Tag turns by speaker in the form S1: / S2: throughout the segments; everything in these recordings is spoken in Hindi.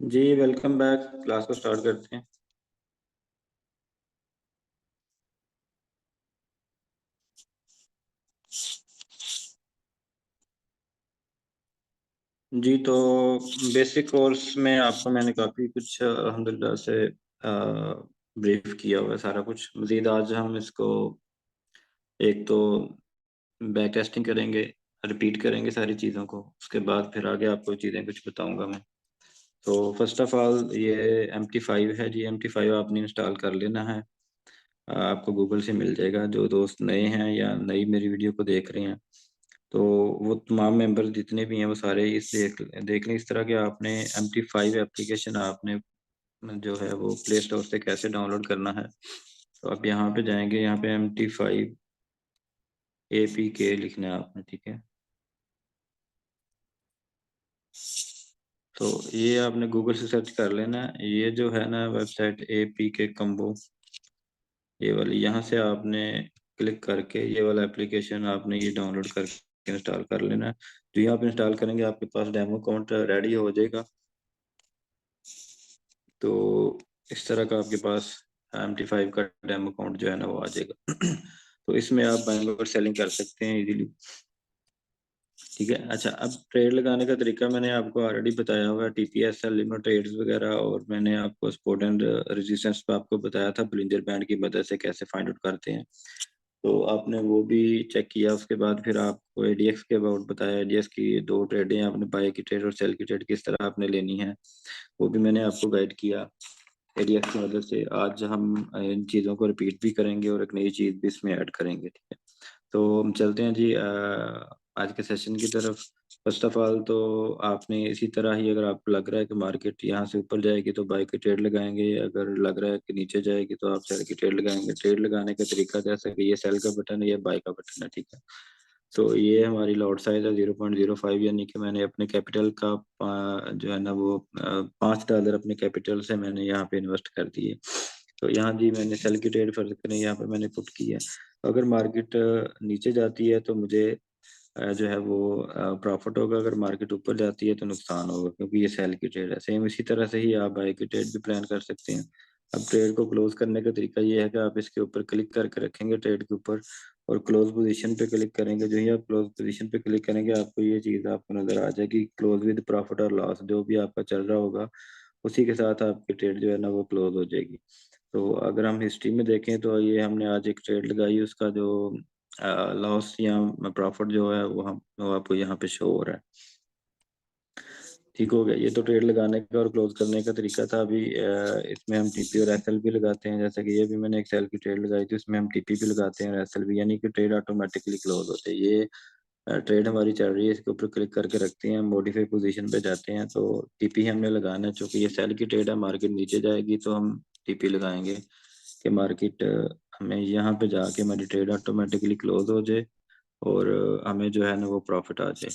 S1: जी वेलकम बैक। क्लास को स्टार्ट करते हैं। जी तो बेसिक कोर्स में आपको मैंने काफ़ी कुछ अल्हम्दुलिल्लाह से ब्रीफ किया हुआ है सारा कुछ। मज़ीद आज हम इसको एक तो बैक टेस्टिंग करेंगे, रिपीट करेंगे सारी चीज़ों को। उसके बाद फिर आगे आपको चीज़ें कुछ बताऊंगा मैं। तो फर्स्ट ऑफ ऑल ये MT5 है जी। MT5 आपने इंस्टॉल कर लेना है। आपको गूगल से मिल जाएगा। जो दोस्त नए हैं या नई मेरी वीडियो को देख रहे हैं तो वो तमाम मेंबर जितने भी हैं वो सारे इस देख लें। इस तरह के आपने MT5 एप्लीकेशन आपने जो है वो प्ले स्टोर से कैसे डाउनलोड करना है। तो आप यहाँ पे जाएंगे, यहाँ पे MT5 APK लिखना है आपने, ठीक है। तो ये आपने गूगल से सर्च कर लेना है। ये जो है ना वेबसाइट APK कम्बो, ये वाली, यहाँ से आपने क्लिक करके ये वाला एप्लीकेशन आपने ये डाउनलोड करके इंस्टॉल कर लेना है। जो ये आप इंस्टॉल करेंगे आपके पास डेमो अकाउंट रेडी हो जाएगा। तो इस तरह का आपके पास MT5 का डेमो अकाउंट जो है ना वो आ जाएगा। तो इसमें आप बाइंग और सेलिंग कर सकते हैं इजीली, ठीक है। अच्छा, अब ट्रेड लगाने का तरीका मैंने आपको ऑलरेडी बताया हुआ है। TPSL लिमिट ट्रेड्स वगैरह, और मैंने आपको सपोर्ट एंड रेजिस्टेंस पे आपको बताया था ब्लिंजर बैंड की मदद से कैसे फाइंड आउट करते हैं। तो आपने वो भी चेक किया। उसके बाद फिर आपको ADX के अबाउट बताया। ADX की दो ट्रेडें आपने, बाय की ट्रेड और सेल की ट्रेड किस तरह आपने लेनी है, वो भी मैंने आपको गाइड किया ADX की मदद से। आज हम इन चीज़ों को रिपीट भी करेंगे और एक नई चीज़ भी इसमें ऐड करेंगे, ठीक है। तो हम चलते हैं जी आज के सेशन की तरफ। फर्स्ट ऑफ ऑल तो आपने इसी तरह ही, अगर आपको लग रहा है कि मार्केट यहाँ से ऊपर जाएगी तो बाय की ट्रेड लगाएंगे, अगर लग रहा है कि नीचे जाएगी तो आप सेल की ट्रेड लगाएंगे। ट्रेड लगाने का तरीका जैसा कि ये सेल का बटन है, ये बाय का बटन है, ठीक है। तो ये हमारी लॉट साइज है 0.05, यानी कि मैंने अपने कैपिटल का जो है ना वो $5 अपने कैपिटल से मैंने यहाँ पे इन्वेस्ट कर दिए। तो यहाँ जी मैंने सेल की ट्रेड फर्ज करें यहाँ पे मैंने पुट की है। अगर मार्केट नीचे जाती है तो मुझे जो है वो प्रॉफिट होगा। अगर मार्केट ऊपर जाती है तो नुकसान होगा, क्योंकि ये सेल की ट्रेड है। सेम इसी तरह से ही आप बाय की ट्रेड भी प्लान कर सकते हैं। अब ट्रेड को क्लोज करने का तरीका ये है कि आप इसके ऊपर क्लिक करके रखेंगे ट्रेड के ऊपर, और क्लोज पोजीशन पे क्लिक करेंगे। जो ही आप क्लोज पोजीशन पे क्लिक करेंगे आपको ये चीज़ आपको नजर आ जाएगी, क्लोज विद प्रॉफिट और लॉस। जो भी आपका चल रहा होगा उसी के साथ आपकी ट्रेड जो है ना वो क्लोज हो जाएगी। तो अगर हम हिस्ट्री में देखें तो ये हमने आज एक ट्रेड लगाई, उसका जो लॉस या प्रॉफिट जो है वो आपको यहाँ पे शो हो रहा है। ठीक हो गया। ये तो ट्रेड लगाने का और क्लोज करने का तरीका था। अभी इसमें हम TP और SL भी लगाते हैं। जैसे कि ये भी मैंने एक सेल की ट्रेड लगाई थी, उसमें हम TP भी लगाते हैं और SL भी, यानी कि ट्रेड ऑटोमेटिकली क्लोज होते हैं। ये ट्रेड हमारी चल रही है, इसके ऊपर क्लिक करके रखते हैं, मॉडिफाई पोजीशन पे जाते हैं तो TP हमने लगाना है। चूंकि ये सेल की ट्रेड है, मार्केट नीचे जाएगी तो हम TP लगाएंगे कि मार्केट हमें यहाँ पे जाके हमारी ट्रेड ऑटोमेटिकली क्लोज हो जाए और हमें जो है ना वो प्रॉफिट आ जाए।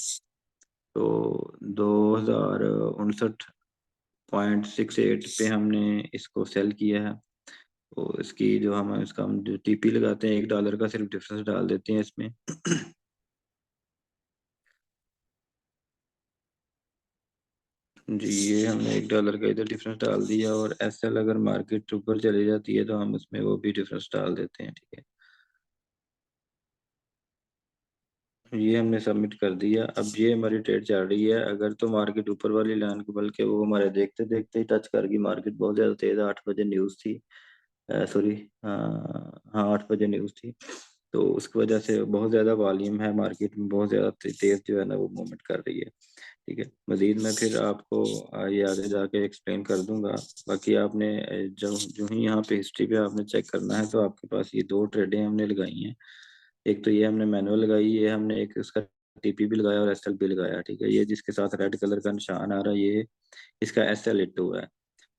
S1: तो 2069.68 पे हमने इसको सेल किया है। तो इसकी जो हम इसका हम जो TP लगाते हैं $1 का सिर्फ डिफरेंस डाल देते हैं इसमें। जी ये हमने $1 का इधर डिफरेंस डाल दिया, और SL अगर मार्केट ऊपर चली जाती है तो हम उसमें वो भी डिफरेंस डाल देते हैं, ठीक है। ये हमने सबमिट कर दिया। अब ये हमारी ट्रेड चल रही है। अगर तो मार्केट ऊपर वाली लाइन को, बल्कि वो हमारे देखते देखते ही टच कर गई, मार्केट बहुत ज्यादा तेज है। 8 बजे न्यूज थी, सॉरी, हाँ 8 बजे न्यूज थी। तो उसकी वजह से बहुत ज्यादा वॉल्यूम है मार्केट में, बहुत ज्यादा तेज जो है ना वो मूवमेंट कर रही है, ठीक है। मजीद मैं फिर आपको ये आगे जाके एक्सप्लेन कर दूंगा। बाकी आपने जो जो ही यहाँ पे हिस्ट्री पे आपने चेक करना है तो आपके पास ये दो ट्रेडें हमने लगाई हैं। एक तो ये हमने मैनुअल लगाई, ये हमने एक उसका TP भी लगाया और SL भी लगाया, ठीक है। ये जिसके साथ रेड कलर का निशान आ रहा है ये इसका SL2 है।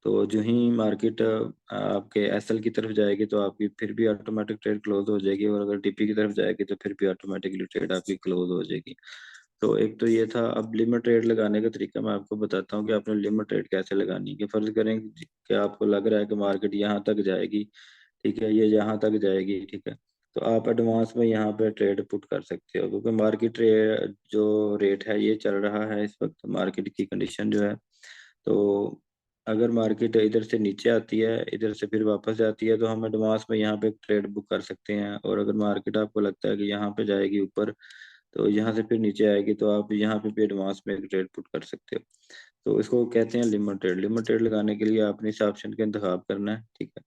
S1: तो जो ही मार्केट आपके SL की तरफ जाएगी तो आपकी फिर भी ऑटोमेटिक ट्रेड क्लोज हो जाएगी, और अगर TP की तरफ जाएगी तो फिर भी ऑटोमेटिकली ट्रेड आपकी क्लोज हो जाएगी। तो एक तो ये था। अब लिमिट ट्रेड लगाने का तरीका मैं आपको बताता हूँ कि आपने लिमिट ट्रेड कैसे लगानी है। कि फर्ज करें कि आपको लग रहा है कि मार्केट यहाँ तक जाएगी, ठीक है, ये यहाँ तक जाएगी, ठीक है। तो आप एडवांस में यहाँ पे ट्रेड पुट कर सकते हो, क्योंकि मार्केट जो रेट है ये चल रहा है इस वक्त, मार्केट की कंडीशन जो है। तो अगर मार्केट इधर से नीचे आती है, इधर से फिर वापस जाती है, तो हम एडवांस में यहाँ पे एक ट्रेड बुक कर सकते हैं। और अगर मार्केट आपको लगता है कि यहाँ पे जाएगी ऊपर, तो यहाँ से फिर नीचे आएगी, तो आप यहाँ पे भी एडवांस में एक ट्रेड पुट कर सकते हो। तो इसको कहते हैं लिमिट ट्रेड। लिमिट ट्रेड लगाने के लिए आपने इस ऑप्शन का इंतखाब करना है, ठीक है।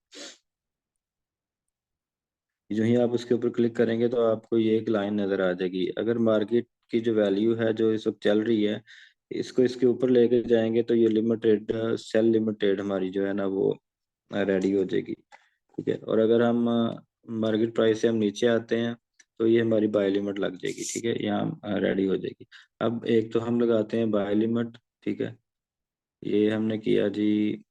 S1: जो ही आप उसके ऊपर क्लिक करेंगे तो आपको ये एक लाइन नजर आ जाएगी। अगर मार्केट की जो वैल्यू है जो इस वक्त चल रही है, इसको इसके ऊपर लेके जाएंगे तो ये लिमिटेड सेल लिमिटेड हमारी जो है ना वो रेडी हो जाएगी, ठीक है। और अगर हम मार्केट प्राइस से हम नीचे आते हैं, तो ये हमारी बाय लिमिट लग जाएगी, ठीक है, यहाँ रेडी हो जाएगी। अब एक तो हम लगाते हैं बाय लिमिट, ठीक है। ये हमने किया जी।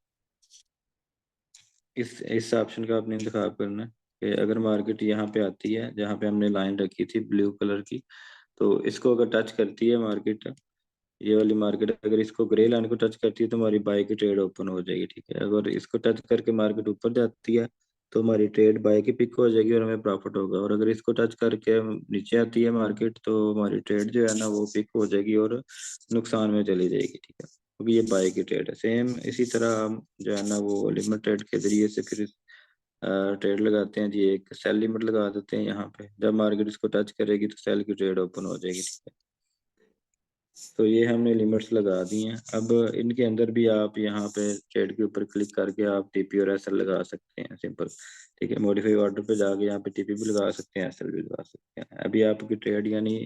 S1: इस ऑप्शन का आपने इंतखाब करना है कि अगर मार्केट यहाँ पे आती है जहाँ पे हमने लाइन रखी थी ब्लू कलर की, तो इसको अगर टच करती है मार्केट, ये वाली मार्केट अगर इसको ग्रे लाइन को टच करती है तो हमारी बाय की ट्रेड ओपन हो जाएगी, ठीक है। अगर इसको टच करके मार्केट ऊपर जाती है तो हमारी ट्रेड बाय की पिक हो जाएगी और हमें प्रॉफिट होगा। और अगर इसको टच करके नीचे आती है मार्केट, तो हमारी ट्रेड जो है ना वो पिक हो जाएगी और नुकसान में चली जाएगी, ठीक है, क्योंकि ये बाय की ट्रेड है। सेम इसी तरह हम जो है ना वो लिमिट ट्रेड के जरिए से फिर ट्रेड लगाते हैं जी। एक सेल लिमिट लगा देते हैं यहाँ पे, जब मार्केट इसको टच करेगी तो सेल की ट्रेड ओपन हो जाएगी, ठीक है। तो ये हमने लिमिट्स लगा दी हैं। अब इनके अंदर भी आप यहाँ पे ट्रेड के ऊपर क्लिक करके आप टीपी और एसएल लगा सकते हैं, सिंपल, ठीक है। मॉडिफाई ऑर्डर पे जाके यहाँ पे टीपी भी लगा सकते हैं, एसएल भी लगा सकते हैं। अभी आपकी ट्रेड यानी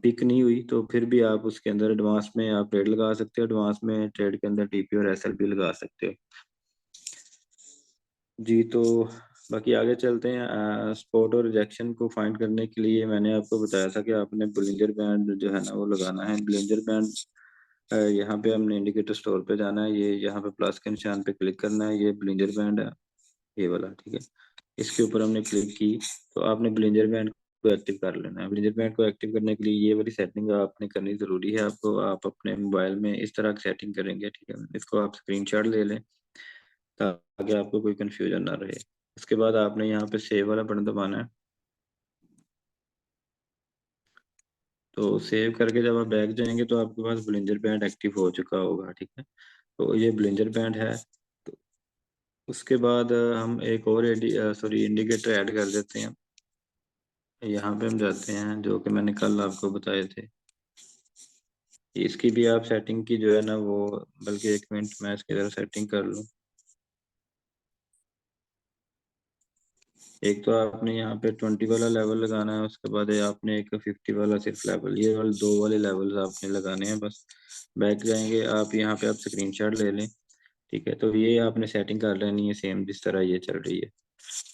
S1: पिक नहीं हुई, तो फिर भी आप उसके अंदर एडवांस में आप ट्रेड लगा सकते हो, एडवांस में ट्रेड के अंदर टीपी और एसएल भी लगा सकते हो जी। तो बाकी आगे चलते हैं। स्पॉट और रिजेक्शन को फाइंड करने के लिए मैंने आपको बताया था कि आपने ब्लिंजर बैंड जो है ना वो लगाना है। ब्लिंजर बैंड यहाँ पे हमने इंडिकेटर स्टोर पे जाना है, ये यहाँ पे प्लस के निशान पे क्लिक करना है, ये ब्लिंजर बैंड है, ये वाला, ठीक है। इसके ऊपर हमने क्लिक की, तो आपने ब्लिंजर बैंड को एक्टिव कर लेना है। ब्लिंजर बैंड को एक्टिव करने के लिए ये वाली सेटिंग आपने करनी जरूरी है आपको। आप अपने मोबाइल में इस तरह की सेटिंग करेंगे, ठीक है। इसको आप स्क्रीनशॉट ले लें ताकि आपको कोई कंफ्यूजन ना रहे। उसके बाद आपने यहाँ पे सेव वाला बटन दबाना है। तो सेव करके जब आप बैक जाएंगे तो आपके पास ब्लिंजर बैंड एक्टिव हो चुका होगा, ठीक है। तो ये ब्लिंजर बैंड है। तो उसके बाद हम एक और सॉरी इंडिकेटर ऐड कर देते हैं। यहाँ पे हम जाते हैं, जो कि मैंने कल आपको बताए थे। इसकी भी आप सेटिंग की जो है ना वो, बल्कि एक मिनट मैं इसकी तरह सेटिंग कर लूँ। एक तो आपने यहाँ पे 20 वाला लेवल लगाना है, उसके बाद आपने एक 50 वाला सिर्फ लेवल, ये वाले दो वाले लेवल आपने लगाने हैं बस। बैक जाएंगे आप, यहाँ पे आप स्क्रीनशॉट ले लें, ठीक है। तो ये आपने सेटिंग कर लेनी है सेम जिस तरह ये चल रही है।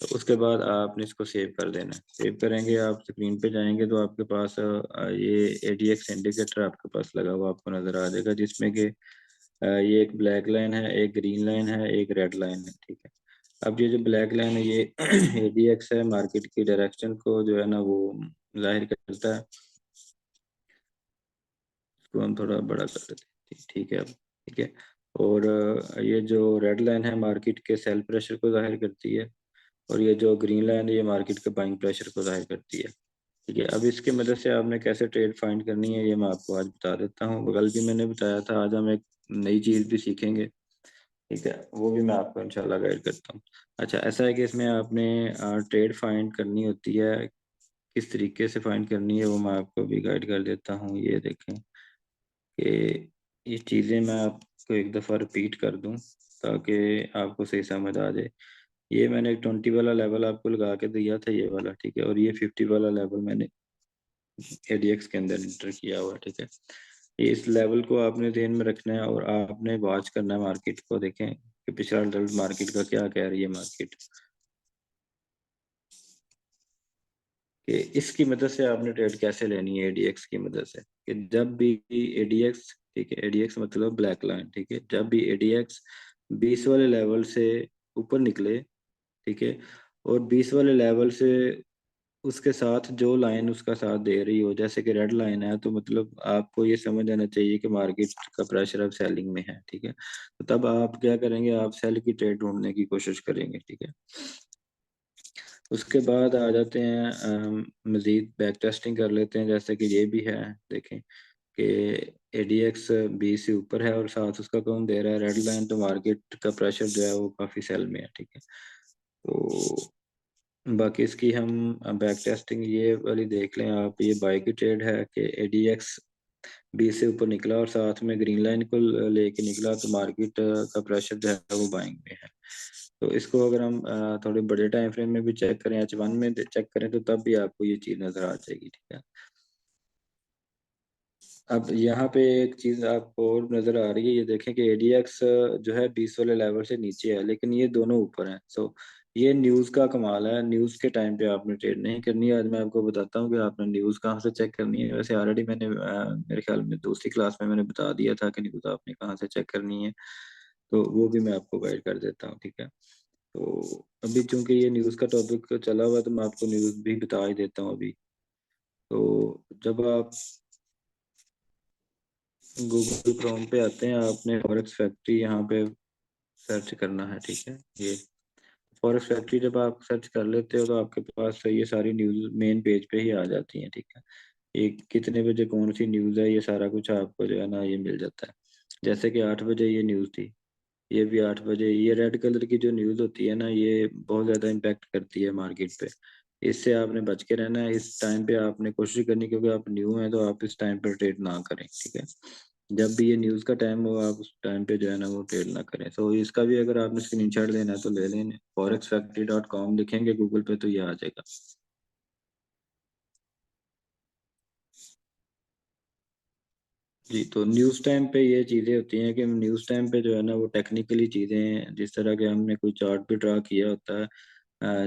S1: तो उसके बाद आपने इसको सेव कर देना है। सेव करेंगे, आप स्क्रीन पे जाएंगे तो आपके पास ये ADX इंडिकेटर आपके पास लगा हुआ आपको नजर आ जाएगा, जिसमें कि ये एक ब्लैक लाइन है, एक ग्रीन लाइन है, एक रेड लाइन है, ठीक है। अब ये जो ब्लैक लाइन है ये ADX है, मार्केट की डायरेक्शन को जो है ना वो जाहिर करता है। इसको हम थोड़ा बड़ा कर देते हैं, ठीक है अब, ठीक है। और ये जो रेड लाइन है मार्केट के सेल प्रेशर को जाहिर करती है, और ये जो ग्रीन लाइन है ये मार्केट के बाइंग प्रेशर को जाहिर करती है, ठीक है। अब इसकी मदद से आपने कैसे ट्रेड फाइंड करनी है ये मैं आपको आज बता देता हूँ। कल भी मैंने बताया था, आज हम एक नई चीज़ भी सीखेंगे, ठीक है, वो भी मैं आपको इंशाल्लाह गाइड करता हूँ। अच्छा, ऐसा है कि इसमें आपने ट्रेड फाइंड करनी होती है, किस तरीके से फाइंड करनी है वो मैं आपको भी गाइड कर देता हूँ। ये देखें कि ये चीज़ें मैं आपको एक दफ़ा रिपीट कर दूँ ताकि आपको सही समझ आ जाए। ये मैंने एक 20 वाला लेवल आपको लगा के दिया था, ये वाला, ठीक है। और ये 50 वाला लेवल मैंने ADX के अंदर इंटर किया हुआ, ठीक है। ये इस लेवल को आपने ध्यान में रखना है और आपने वॉच करना है मार्केट को। देखें कि पिछला रिजल्ट मार्केट का क्या कह रही है मार्केट, कि इसकी मदद से आपने ट्रेड कैसे लेनी है ADX की मदद से। कि जब भी ADX, ठीक है, ADX मतलब ब्लैक लाइन, ठीक है, जब भी ADX 20 वाले लेवल से ऊपर निकले, ठीक है, और 20 वाले लेवल से उसके साथ जो लाइन उसका साथ दे रही हो, जैसे कि रेड लाइन है, तो मतलब आपको ये समझ आना चाहिए कि मार्केट का प्रेशर अब सेलिंग में है, ठीक है। तो तब आप क्या करेंगे, आप सेल की ट्रेड ढूंढने की कोशिश करेंगे, ठीक है। उसके बाद आ जाते हैं मजीद बैक टेस्टिंग कर लेते हैं, जैसे कि ये भी है, देखें कि ADX 20 से ऊपर है और साथ उसका कौन दे रहा है, रेड लाइन, तो मार्केट का प्रेशर जो है वो काफ़ी सेल में है, ठीक है। तो बाकी इसकी हम बैक टेस्टिंग ये वाली देख लें आप, ये बाई की ट्रेड है कि ADX 20 से ऊपर निकला और साथ में ग्रीन लाइन को लेके निकला, तो मार्केट का प्रेशर जो है वो बाइंग में है। तो इसको अगर हम थोड़े बड़े टाइम फ्रेम में भी चेक करें, H1 में चेक करें, तो तब भी आपको ये चीज़ नज़र आ जाएगी, ठीक है। अब यहाँ पे एक चीज आपको और नजर आ रही है, ये देखें कि ADX जो है 20 वाले लेवल से नीचे है, लेकिन ये दोनों ऊपर हैं। सो ये न्यूज का कमाल है, न्यूज के टाइम पे आपने ट्रेड नहीं करनी है। आज मैं आपको बताता हूँ कि आपने न्यूज कहाँ से चेक करनी है। वैसे ऑलरेडी मैंने मेरे ख्याल में दूसरी क्लास में मैंने बता दिया था कि न्यूज आपने कहाँ से चेक करनी है, तो वो भी मैं आपको गाइड कर देता हूँ, ठीक है। तो अभी चूंकि ये न्यूज का टॉपिक चला हुआ है, तो मैं आपको न्यूज भी बता ही देता हूँ अभी। तो जब आप गूगल क्रोम पे आते हैं, आपने फॉरेक्स फैक्ट्री यहाँ पे सर्च करना है, ठीक है। ये फॉरेक्स फैक्ट्री जब आप सर्च कर लेते हो, तो आपके पास ये सारी न्यूज़ मेन पेज पे ही आ जाती हैं, ठीक है। ये कितने बजे कौन सी न्यूज़ है, ये सारा कुछ आपको जो है ना ये मिल जाता है। जैसे कि 8 बजे ये न्यूज़ थी, ये भी 8 बजे। ये रेड कलर की जो न्यूज़ होती है ना, ये बहुत ज़्यादा इम्पैक्ट करती है मार्केट पे। इससे आपने बच के रहना है। इस टाइम पे आपने कोशिश करनी, क्योंकि आप न्यू हैं, तो आप इस टाइम पर ट्रेड ना करें, ठीक है। जब भी ये न्यूज़ का टाइम हो, आप उस टाइम पे जो है ना वो ट्रेड ना करें। तो इसका भी अगर आपने स्क्रीनशॉट लेना है तो ले लें, forexfactory.com लिखेंगे गूगल पे तो ये आ जाएगा। जी, तो न्यूज़ टाइम पे ये चीज़ें होती हैं कि न्यूज़ टाइम पे जो है ना वो टेक्निकली चीज़ें, जिस तरह के हमने कोई चार्ट भी ड्रा किया होता है,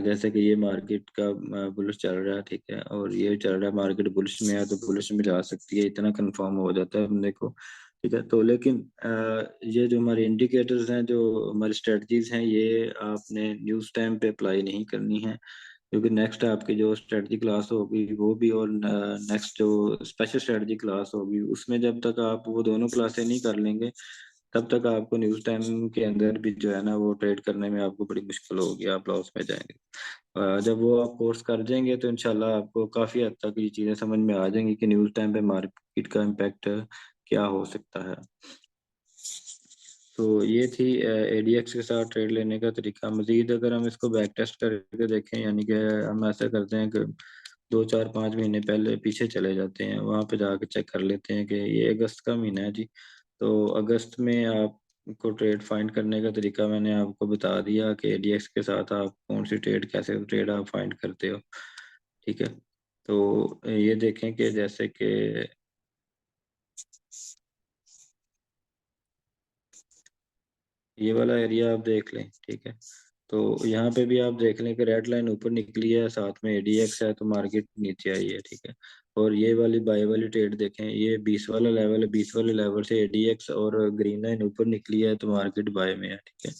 S1: जैसे कि ये मार्केट का बुलिश चल रहा है, ठीक है, और ये चल रहा है मार्केट बुलिश में है, तो बुलिश में जा सकती है, इतना कंफर्म हो जाता है बंदे को, ठीक है। तो लेकिन ये जो हमारे इंडिकेटर्स हैं, जो हमारी स्ट्रेटजीज हैं, ये आपने न्यूज़ टाइम पे अप्लाई नहीं करनी है, क्योंकि नेक्स्ट आपकी जो स्ट्रेटजी क्लास होगी वो भी, और नेक्स्ट जो स्पेशल स्ट्रेटजी क्लास होगी उसमें जब तक आप वो दोनों क्लासें नहीं कर लेंगे, तब तक आपको न्यूज़ टाइम के अंदर भी जो है ना वो ट्रेड करने में आपको बड़ी मुश्किल होगी, आप लॉस में जाएंगे। जब वो आप कोर्स कर जाएंगे, तो इंशाल्लाह आपको काफ़ी हद तक ये चीज़ें समझ में आ जाएंगी कि न्यूज़ टाइम पे मार्केट का इम्पैक्ट क्या हो सकता है। तो ये थी ADX के साथ ट्रेड लेने का तरीका। मजीद अगर हम इसको बैक टेस्ट करके देखें, यानी कि हम ऐसा करते हैं कि 2 4 5 महीने पहले पीछे चले जाते हैं, वहाँ पे जाके चेक कर लेते हैं कि ये अगस्त का महीना है जी। तो अगस्त में आपको ट्रेड फाइंड करने का तरीका मैंने आपको बता दिया कि ADX के साथ आप कौन सी ट्रेड, कैसे ट्रेड आप फाइंड करते हो, ठीक है। तो ये देखें कि जैसे कि ये वाला एरिया आप देख लें, ठीक है। तो यहाँ पे भी आप देख लें कि रेड लाइन ऊपर निकली है, साथ में ADX है, तो मार्केट नीचे आई है, ठीक है। और ये वाली बाई वाली ट्रेड देखें, ये 20 वाला लेवल है, 20 वाले लेवल से ADX और ग्रीन लाइन ऊपर निकली है, तो मार्केट बाय में है, ठीक है।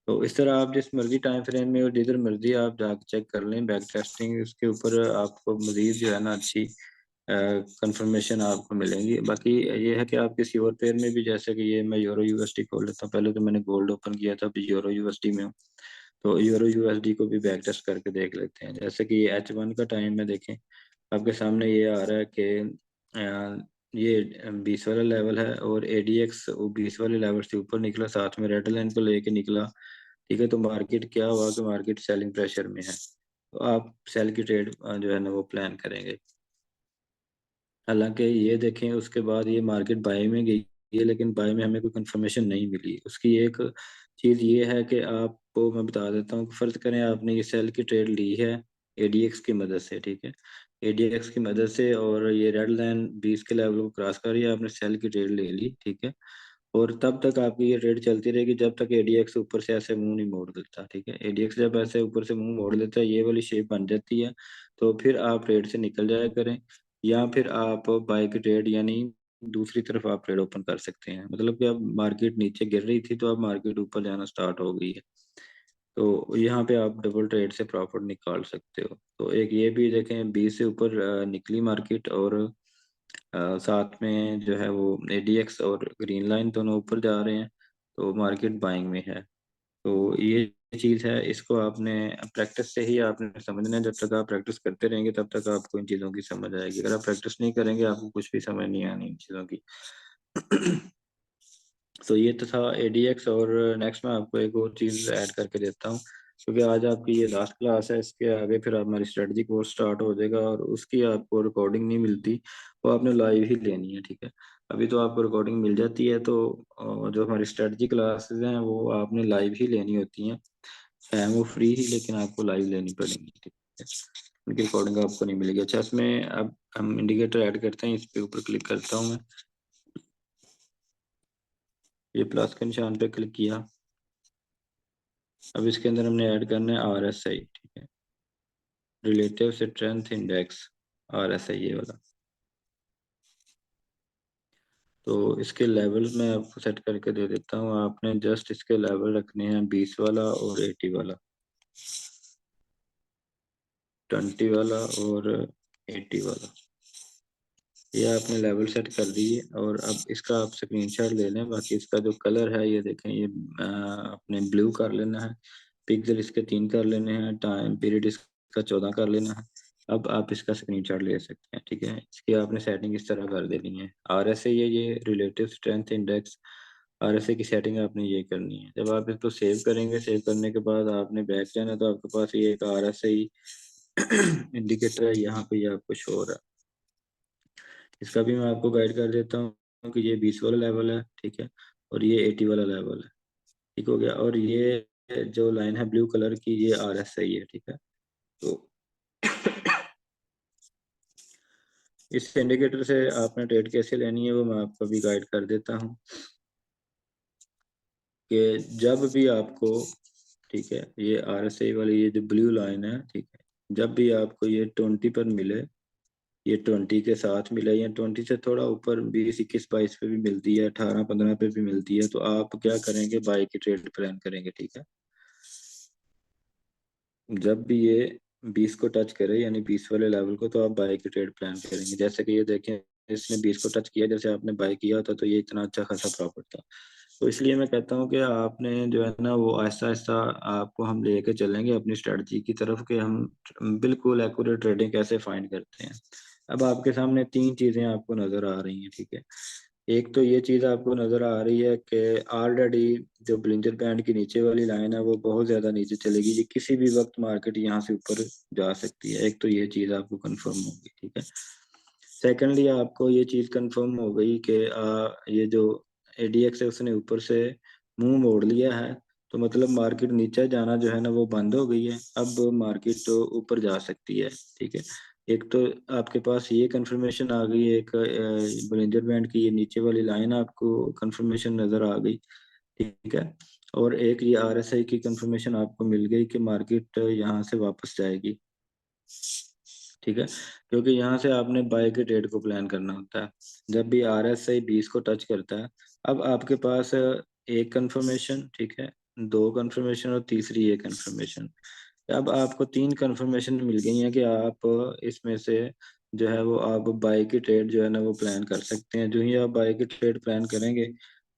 S1: तो इस तरह आप जिस मर्जी टाइम फ्रेम में और जिधर मर्जी आप जाकर चेक कर लें, बैक टेस्टिंग उसके ऊपर आपको मजीद जो है ना अच्छी कंफर्मेशन आपको मिलेंगी। बाकी ये है कि आप किसी और पेयर में भी, जैसे कि ये मैं यूरो USD खोल लेता हूँ, पहले तो मैंने गोल्ड ओपन किया था, अभी यूरो USD में हूँ। तो यूरो USD को भी बैक टेस्ट करके देख लेते हैं। जैसे कि ये H1 का टाइम में देखें, आपके सामने ये आ रहा है कि ये 20 वाला लेवल है, और ADX वो 20 वाले लेवल से ऊपर निकला, साथ में रेड लाइन को लेके निकला, ठीक है। तो मार्केट क्या हुआ कि मार्केट सेलिंग प्रेशर में है, तो आप सेल की ट्रेड जो है ना वो प्लान करेंगे। हालांकि ये देखें, उसके बाद ये मार्केट बाय में गई है, लेकिन बाय में हमें कोई कंफर्मेशन नहीं मिली। उसकी एक चीज़ ये है कि आपको मैं बता देता हूँ, फर्ज करें आपने ये सेल की ट्रेड ली है ADX की मदद से, ठीक है। ADX की मदद से, और ये रेड लाइन 20 के लेवल को क्रॉस कर रही है, आपने सेल की ट्रेड ले ली, ठीक है। और तब तक आपकी ये ट्रेड चलती रहेगी जब तक ADX ऊपर से ऐसे मुंह नहीं मोड़ देता, ठीक है। ADX जब ऐसे ऊपर से मुंह मोड़ देता है, ये वाली शेप बन जाती है, तो फिर आप ट्रेड से निकल जाया करें, या फिर आप बाय की ट्रेड, यानी दूसरी तरफ आप ट्रेड ओपन कर सकते हैं। मतलब कि अब मार्केट नीचे गिर रही थी, तो अब मार्केट ऊपर जाना स्टार्ट हो गई है, तो यहाँ पे आप डबल ट्रेड से प्रॉफिट निकाल सकते हो। तो एक ये भी देखें, 20 से ऊपर निकली मार्केट, और साथ में जो है वो ADX और ग्रीन लाइन दोनों ऊपर जा रहे हैं, तो मार्केट बाइंग में है। तो ये चीज़ है, इसको आपने प्रैक्टिस से ही आपने समझना है। जब तक आप प्रैक्टिस करते रहेंगे तब तक आपको इन चीज़ों की समझ आएगी। अगर आप प्रैक्टिस नहीं करेंगे आपको कुछ भी समझ नहीं आनी इन चीज़ों की। तो ये तो था एडीएक्स। और नेक्स्ट मैं आपको एक और चीज़ ऐड करके देता हूँ, क्योंकि आज आपकी ये लास्ट क्लास है। इसके आगे फिर हमारी स्ट्रेटजी कोर्स स्टार्ट हो जाएगा और उसकी आपको रिकॉर्डिंग नहीं मिलती, वो आपने लाइव ही लेनी है, ठीक है। अभी तो आपको रिकॉर्डिंग मिल जाती है, तो जो हमारी स्ट्रेटजी क्लासेस हैं वो आपने लाइव ही लेनी होती हैं। है वो फ्री ही, लेकिन आपको लाइव लेनी पड़ेंगी, ठीक है। उनकी रिकॉर्डिंग आपको नहीं मिलेगी। अच्छा, इसमें अब हम इंडिकेटर ऐड करते हैं। इस पे ऊपर क्लिक करता हूँ मैं, ये प्लस के निशान पे क्लिक किया। अब इसके अंदर हमने ऐड करना है RSI, ठीक है, रिलेटिव स्ट्रेंथ इंडेक्स, RSI ये वाला। तो इसके लेवल मैं आपको सेट करके दे देता हूँ। आपने जस्ट इसके लेवल रखने हैं 20 वाला और 80 वाला, 20 वाला और 80 वाला। ये आपने लेवल सेट कर दिए और अब इसका आप स्क्रीनशॉट ले लें। बाकी इसका जो कलर है ये देखें, ये आपने ब्लू कर लेना है। पिक्सल इसके 3 कर लेने हैं। टाइम पीरियड इसका 14 कर लेना है। अब आप इसका स्क्रीनशॉट ले सकते हैं, ठीक है। इसकी आपने सेटिंग इस तरह कर देनी है। RSI ये रिलेटिव स्ट्रेंथ इंडेक्स, RSI की सेटिंग आपने ये करनी है। जब आप इसको सेव करेंगे, सेव करने के बाद आपने बैक जाना, तो आपके पास ये एक RSI इंडिकेटर है, यहाँ पे ये आपको शो हो रहा है। इसका भी मैं आपको गाइड कर देता हूँ कि ये 20 वाला लेवल है, ठीक है, और ये 80 वाला लेवल है, ठीक हो गया। और ये जो लाइन है ब्लू कलर की, ये RSI है, ठीक है। तो इस इंडिकेटर से आपने ट्रेड कैसे लेनी है वो मैं आपको भी गाइड कर देता हूँ कि जब भी आपको, ठीक है, ये RSI वाली ये जो ब्लू लाइन है, ठीक है, जब भी आपको ये 20 पर मिले, ये 20 के साथ मिला या 20 से थोड़ा ऊपर 20, 21, 22 पे भी मिलती है, 18, 15 पे भी मिलती है, तो आप क्या करेंगे, बाई की ट्रेड प्लान करेंगे, ठीक है। जब भी ये 20 को टच करे, यानी 20 वाले लेवल को, तो आप बाई की ट्रेड प्लान करेंगे। जैसे कि ये देखें, इसने 20 को टच किया, जैसे आपने बाई किया होता तो ये इतना अच्छा खासा प्रॉफिट था। तो इसलिए मैं कहता हूँ कि आपने जो है ना वो आहिस्ता आहिस्ता आपको हम लेके चलेंगे अपनी स्ट्रेटजी की तरफ, कि हम बिल्कुल एक्यूरेट ट्रेडिंग कैसे फाइंड करते हैं। अब आपके सामने 3 चीजें आपको नजर आ रही हैं, ठीक है। एक तो ये चीज आपको नजर आ रही है कि ऑलरेडी जो ब्लिंजर बैंड की नीचे वाली लाइन है वो बहुत ज्यादा नीचे चलेगी। ये किसी भी वक्त मार्केट यहाँ से ऊपर जा सकती है। एक तो ये चीज आपको कंफर्म होगी, ठीक है। सेकेंडली आपको ये चीज कंफर्म हो गई कि ये जो ADX है उसने ऊपर से मुंह मोड़ लिया है, तो मतलब मार्केट नीचे जाना जो है ना वो बंद हो गई है। अब मार्केट तो ऊपर जा सकती है, ठीक है। एक तो आपके पास ये कंफर्मेशन आ गई, एक बॉलिंजर बैंड की ये नीचे वाली लाइन आपको कंफर्मेशन नजर आ गई, ठीक है। और एक ये RSI की कंफर्मेशन आपको मिल गई कि मार्केट यहाँ से वापस जाएगी, ठीक है। क्योंकि यहाँ से आपने बाय के ट्रेड को प्लान करना होता है जब भी RSI 20 को टच करता है। अब आपके पास एक कंफर्मेशन, ठीक है, दो कंफर्मेशन और तीसरी एक कंफर्मेशन। अब आपको 3 कंफर्मेशन मिल गई हैं कि आप इसमें से जो है वो आप बाय की ट्रेड जो है ना वो प्लान कर सकते हैं। जो ही आप बाय की ट्रेड प्लान करेंगे,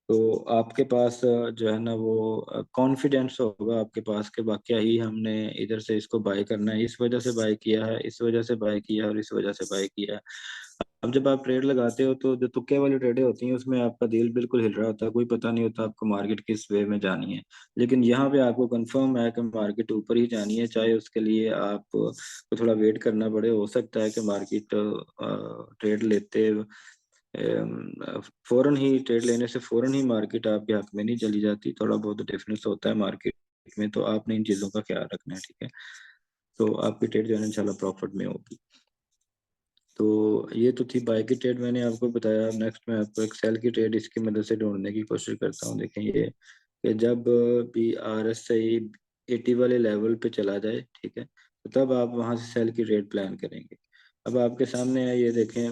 S1: तो आपके पास जो है ना वो कॉन्फिडेंस होगा आपके पास कि वाकया ही हमने इधर से इसको बाय करना है, इस वजह से बाय किया है, इस वजह से बाय किया है और इस वजह से बाय किया है। अब जब आप ट्रेड लगाते हो तो जो तुक्के वाली ट्रेडें होती हैं उसमें आपका दिल बिल्कुल हिल रहा होता है, कोई पता नहीं होता आपको मार्केट किस वे में जानी है। लेकिन यहाँ पे आपको कंफर्म है कि मार्केट ऊपर ही जानी है, चाहे उसके लिए आपको थोड़ा वेट करना पड़े। हो सकता है कि मार्केट ट्रेड लेते फौरन ही ट्रेड लेने से फौरन ही मार्केट आपके हक में नहीं चली जाती, थोड़ा बहुत डिफरेंस होता है मार्केट में। तो आपने इन चीज़ों का ख्याल रखना है, ठीक है। तो आपकी ट्रेड जो है ना इंशाल्लाह प्रॉफिट में होगी। तो ये तो थी बाय की ट्रेड, मैंने आपको बताया। नेक्स्ट मैं आपको एक सेल की ट्रेड इसकी मदद से ढूंढने की कोशिश करता हूँ। देखें ये कि जब भी RSI 80 वाले लेवल पे चला जाए, ठीक है, तो तब आप वहां से सेल की ट्रेड प्लान करेंगे। अब आपके सामने है, ये देखें,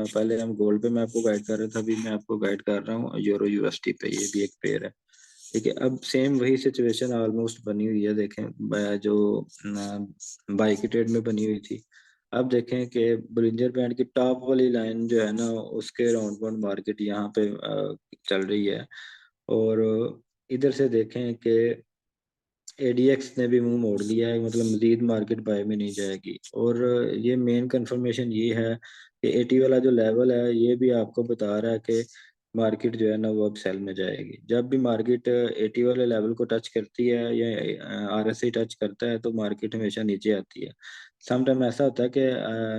S1: पहले हम गोल्ड पे मैं आपको गाइड कर रहा था, अभी मैं आपको गाइड कर रहा हूँ यूरो USD पे। ये भी एक पेयर है, ठीक है। अब सेम वही सिचुएशन ऑलमोस्ट बनी हुई है। देखें जो बाई की ट्रेड में बनी हुई थी। अब देखें कि ब्रिंजर बैंड की टॉप वाली लाइन जो है ना उसके राउंड बाउंड मार्केट यहाँ पे चल रही है। और इधर से देखें कि एडीएक्स ने भी मुंह मोड़ लिया है, मतलब मजीद मार्केट बाय में नहीं जाएगी। और ये मेन कंफर्मेशन ये है कि 80 वाला जो लेवल है ये भी आपको बता रहा है कि मार्केट जो है ना वो अब सेल में जाएगी। जब भी मार्केट 80 वाले लेवल को टच करती है या आरएसआई टच करता है तो मार्केट हमेशा नीचे आती है। समटाइम ऐसा होता है कि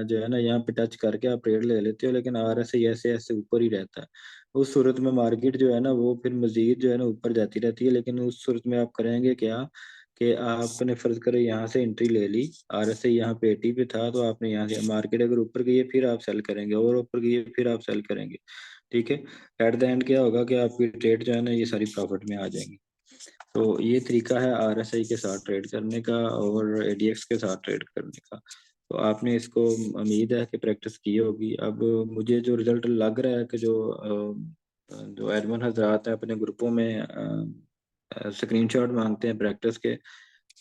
S1: जो है ना यहाँ पे टच करके आप ट्रेड ले लेते हो, लेकिन आरएसआई ऐसे ऐसे ऊपर ही रहता है। उस सूरत में मार्केट जो है ना वो फिर मजीद जो है ना ऊपर जाती रहती है, लेकिन उस सूरत में आप करेंगे क्या कि आपने फर्ज करो यहाँ से एंट्री ले ली, आरएसआई यहाँ पे 80 पे था तो आपने यहाँ से, मार्केट अगर ऊपर गई है फिर आप सेल करेंगे, और ऊपर गई है फिर आप सेल करेंगे। ठीक है। एट द एंड क्या होगा कि आपकी ट्रेड जो है ना ये सारी प्रॉफिट में आ जाएंगी। तो ये तरीका है आरएसआई के साथ ट्रेड करने का और एडीएक्स के साथ ट्रेड करने का। तो आपने इसको, उम्मीद है कि प्रैक्टिस की होगी। अब मुझे जो रिजल्ट लग रहा है कि जो एडमिन हजरात हैं अपने ग्रुपों में स्क्रीनशॉट मांगते हैं प्रैक्टिस के,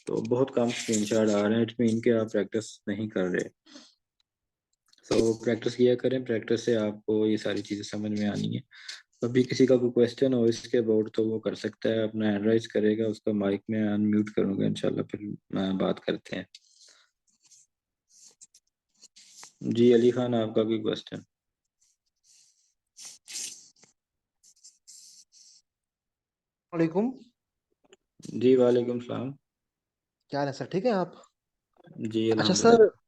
S1: तो बहुत कम स्क्रीनशॉट आ रहे हैं। इट मीन कि आप प्रैक्टिस नहीं कर रहे। तो प्रैक्टिस किया करें, प्रैक्टिस से आपको ये सारी चीज़ें समझ में आनी है। अभी किसी का कोई क्वेश्चन हो इसके अबाउट तो वो कर सकता है, अपना हैंड राइज करेगा, उसका माइक में अनम्यूट करूंगा इंशाल्लाह, फिर बात करते हैं। जी अली खान, आपका कोई क्वेश्चन?
S2: वालेकुम।
S1: जी वालेकुम सलाम।
S2: क्या हाल है सर, ठीक है आप?
S1: जी
S2: अच्छा सर,
S1: अल्हम्दुलिल्लाह।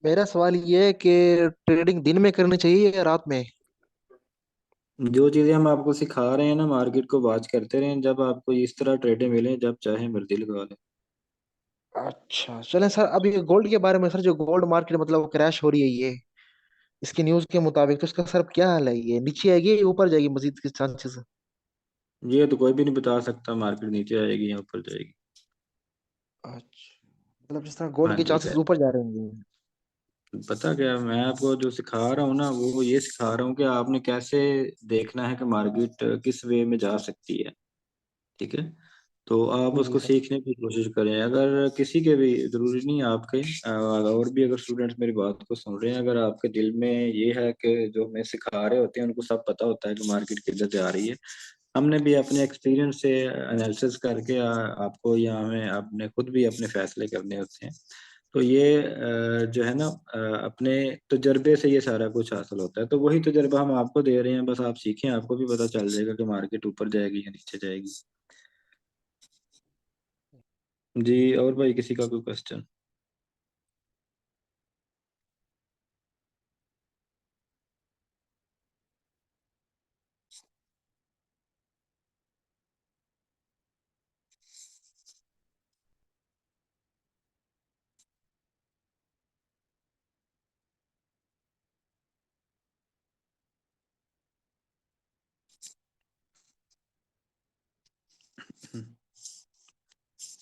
S2: मेरा सवाल ये है कि ट्रेडिंग दिन में करनी चाहिए या रात में?
S1: जो चीज़ें हम आपको सिखा रहे हैं ना, मार्केट को वॉच करते रहें, जब आपको इस तरह ट्रेडें मिलें जब चाहे मर्जी लगा लें।
S2: अच्छा चलें सर, अभी गोल्ड के बारे में सर, जो गोल्ड मार्केट मतलब क्रैश हो रही है ये, इसकी न्यूज़ के मुताबिक तो इसका सर क्या हाल है? ये नीचे आएगी या ऊपर जाएगी, मजीद किस चांसेस है?
S1: ये तो कोई भी नहीं बता सकता, मार्केट नीचे आएगी या ऊपर जाएगी।
S2: अच्छा, मतलब जिस तरह
S1: हाँ
S2: गोल्ड के
S1: जी।
S2: चांसेस ऊपर जा रहे हैं।
S1: पता क्या, मैं आपको जो सिखा रहा हूँ ना वो ये सिखा रहा हूँ कि आपने कैसे देखना है कि मार्केट किस वे में जा सकती है। ठीक है। तो आप
S2: जी
S1: उसको
S2: सर।
S1: सीखने की कोशिश करें। अगर किसी के भी, जरूरी नहीं आपके, और भी अगर स्टूडेंट्स मेरी बात को सुन रहे हैं, अगर आपके दिल में ये है कि जो हमें सिखा रहे होते हैं उनको सब पता होता है कि मार्केट किधर से आ रही है, हमने भी अपने एक्सपीरियंस से एनालिसिस करके आपको, या हमें अपने खुद भी अपने फैसले करने होते हैं। तो ये जो है ना अपने तजर्बे से ये सारा कुछ हासिल होता है। तो वही तजर्बा हम आपको दे रहे हैं, बस आप सीखें, आपको भी पता चल जाएगा कि मार्केट ऊपर जाएगी या नीचे जाएगी। जी, और भाई किसी का कोई क्वेश्चन?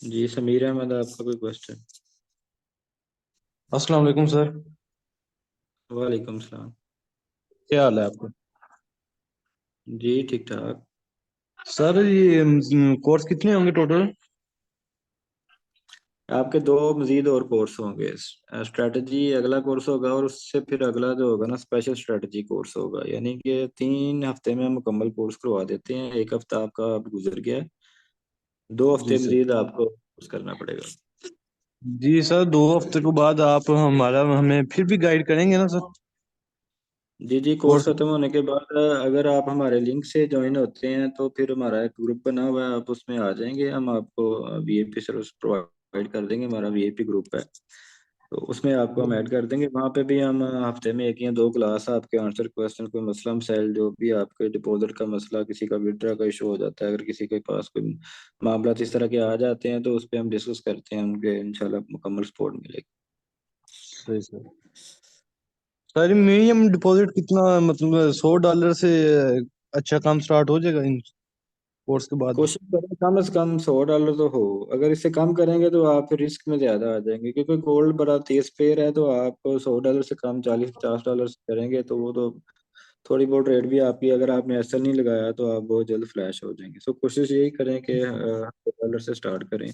S1: जी समीर अहमद, आपका कोई क्वेश्चन?
S3: अस्सलाम वालेकुम सर।
S1: वालेकुम सलाम।
S3: क्या हाल है आपका?
S1: जी ठीक ठाक।
S3: सर ये कोर्स कितने होंगे टोटल?
S1: आपके दो मजीद और कोर्स होंगे। स्ट्रेटजी अगला कोर्स होगा, और उससे फिर अगला जो होगा ना स्पेशल स्ट्रेटजी कोर्स होगा। यानी कि 3 हफ्ते में हम मुकम्मल कोर्स करवा देते हैं। एक हफ्ता आपका अब गुजर गया है, 2 हफ्ते
S3: जी सर।
S1: मजीद आपको कोर्स करना पड़ेगा।
S3: जी सर, 2 हफ्ते के बाद आप हमारा हमें फिर भी गाइड करेंगे ना सर?
S1: जी जी, कोर्स
S3: कोर्स।
S1: खत्म होने के बाद अगर आप हमारे लिंक से ज्वाइन होते हैं तो फिर हमारा एक ग्रुप बना हुआ है, आप उसमें आ जाएंगे। हम आपको वीआईपी सर्विस प्रोवाइड कर देंगे, हमारा वीआईपी ग्रुप है। तो उसमें आपको हम ऐड कर देंगे। वहाँ पे भी हम हफ्ते में एक या दो क्लास आपके आंसर क्वेश्चन, कोई मसला मसाइल, जो भी आपके डिपॉजिट का मसला, किसी का विड्रा का इशू हो जाता है, अगर किसी के पास कोई मामला इस तरह के आ जाते हैं तो उस पर हम डिस्कस करते हैं, उनके इंशाल्लाह मुकम्मल सपोर्ट मिलेगी।
S3: सही सर। सर मिनिमम डिपॉजिट कितना, मतलब $100 से अच्छा काम स्टार्ट हो जाएगा इन कोर्स के बाद?
S1: कोशिश करें कम से कम $100 तो हो। अगर इससे कम करेंगे तो आप फिर रिस्क में ज्यादा आ जाएंगे, क्योंकि गोल्ड बड़ा तेज पेयर है। तो आप $100 से कम, $40-50 से करेंगे तो वो तो थोड़ी बहुत रेट भी आपकी, अगर आपने एसएल नहीं लगाया तो आप बहुत जल्द फ्लैश हो जाएंगे। सो कोशिश यही करें कि $100 से स्टार्ट करें,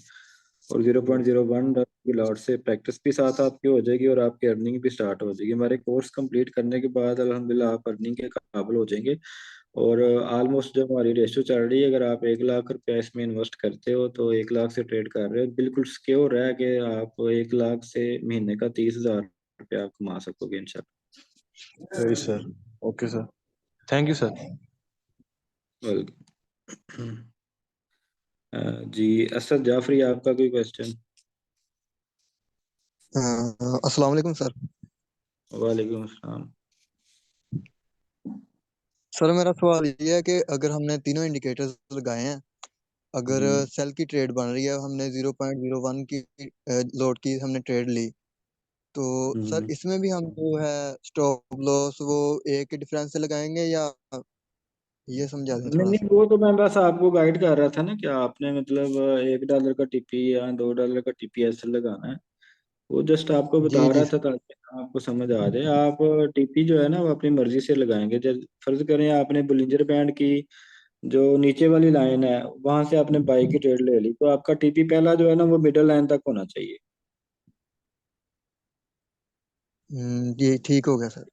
S1: और 0.01 की लॉट से प्रैक्टिस भी साथ आपकी हो जाएगी और आपकी अर्निंग भी स्टार्ट हो जाएगी। हमारे कोर्स कंप्लीट करने के बाद अल्हम्दुलिल्लाह आप अर्निंग के काबिल हो जाएंगे। और ऑलमोस्ट जो हमारी रेशो चल रही है, अगर आप 1 लाख रुपया इसमें इन्वेस्ट करते हो तो 1 लाख से ट्रेड कर रहे हो, बिल्कुल सिक्योर है कि आप 1 लाख से महीने का 30,000 रुपया आप कमा सकोगे इंशाल्लाह।
S3: सही sir. Okay sir, thank you sir.
S1: Welcome. जी असद जाफरी, आपका कोई क्वेश्चन?
S4: अस्सलाम वालेकुम सर।
S1: वालेकुम अस्सलाम।
S4: सर मेरा सवाल ये है कि अगर हमने तीनों इंडिकेटर्स लगाए हैं, अगर सेल की ट्रेड बन रही है, हमने 0.01 की लोड की हमने ट्रेड ली, तो सर इसमें भी हम जो है स्टॉप लॉस वो एक ही डिफरेंस से लगाएंगे, या ये समझा दें
S1: नहीं
S4: थोड़ा
S1: नहीं,
S4: सा।
S1: वो तो मैं बस आपको गाइड कर रहा था ना कि आपने मतलब $1 का टीपी या $2 का टीपी ऐसे लगाना है। वो जस्ट आपको
S4: जी
S1: बता
S4: जी
S1: रहा था
S4: सर।
S1: ताकि आपको समझ आ जाए। आप टीपी जो है ना वो अपनी मर्जी से लगाएंगे। जब फर्ज करें आपने बुलिंजर बैंड की जो नीचे वाली लाइन है वहां से आपने बाई की ट्रेड ले ली, तो आपका टीपी पहला जो है ना वो मिडल लाइन तक होना चाहिए।
S4: जी ठीक हो गया सर।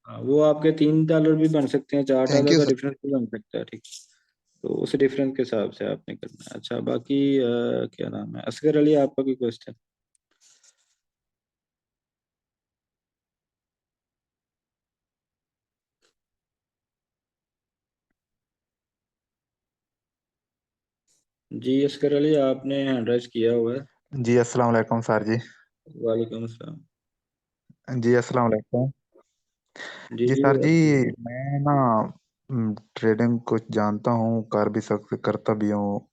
S1: हाँ, वो आपके $3 भी बन सकते हैं, चार
S4: थैंक
S1: डॉलर
S4: यू
S1: का
S4: सर।
S1: डिफरेंस भी बन सकता है, ठीक। तो उस डिफरेंस के हिसाब से आपने करना है। अच्छा बाकी क्या नाम है, असगर अली, आपका कोई क्वेश्चन? जी असगर अली, आपने हैंड राइज किया हुआ है।
S5: जी अस्सलाम वालेकुम सर जी।
S1: वालेकुम अस्सलाम।
S5: जी अस्सलाम वालेकुम।
S1: जी
S5: जी
S1: जी
S5: सर जी, मैं ना ट्रेडिंग कुछ जानता हूँ, कर भी सकते, करता भी हूँ।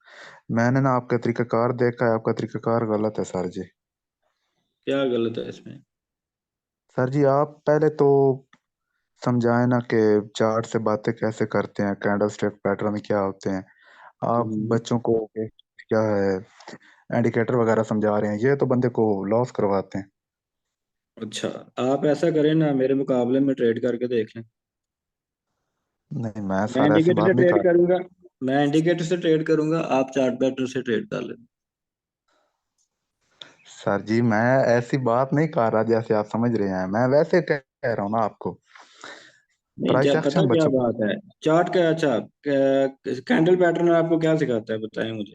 S5: मैंने ना आपका तरीकाकार देखा है, आपका तरीकाकार गलत है सर जी।
S1: क्या गलत है इसमें?
S5: सर जी आप पहले तो समझाए ना कि चार्ट से बातें कैसे करते हैं, कैंडल स्टिक पैटर्न क्या होते हैं। आप
S1: हम्म,
S5: बच्चों को क्या है इंडिकेटर वगैरह समझा रहे हैं, ये तो बंदे को लॉस करवाते हैं।
S1: अच्छा, आप ऐसा करें ना, मेरे मुकाबले में ट्रेड करके देख लें।
S5: नहीं मैं
S1: मैं
S5: सर ऐसी
S1: इंडिकेटर से
S5: बात नहीं
S1: ट्रेड
S5: कर।
S1: करूंगा, मैं इंडिकेटर से ट्रेड करूंगा, आप चार्ट पैटर्न से ट्रेड कर लें।
S5: सर जी मैं ऐसी बात नहीं कर रहा जैसे आप समझ रहे हैं, मैं वैसे कह रहा हूँ ना आपको।
S1: नहीं,
S5: प्राइस
S1: पता
S5: एक्शन
S1: क्या
S5: बच्चों को।
S1: बात है, चार्ट का। अच्छा, कैंडल पैटर्न आपको क्या सिखाता है, बताएं मुझे।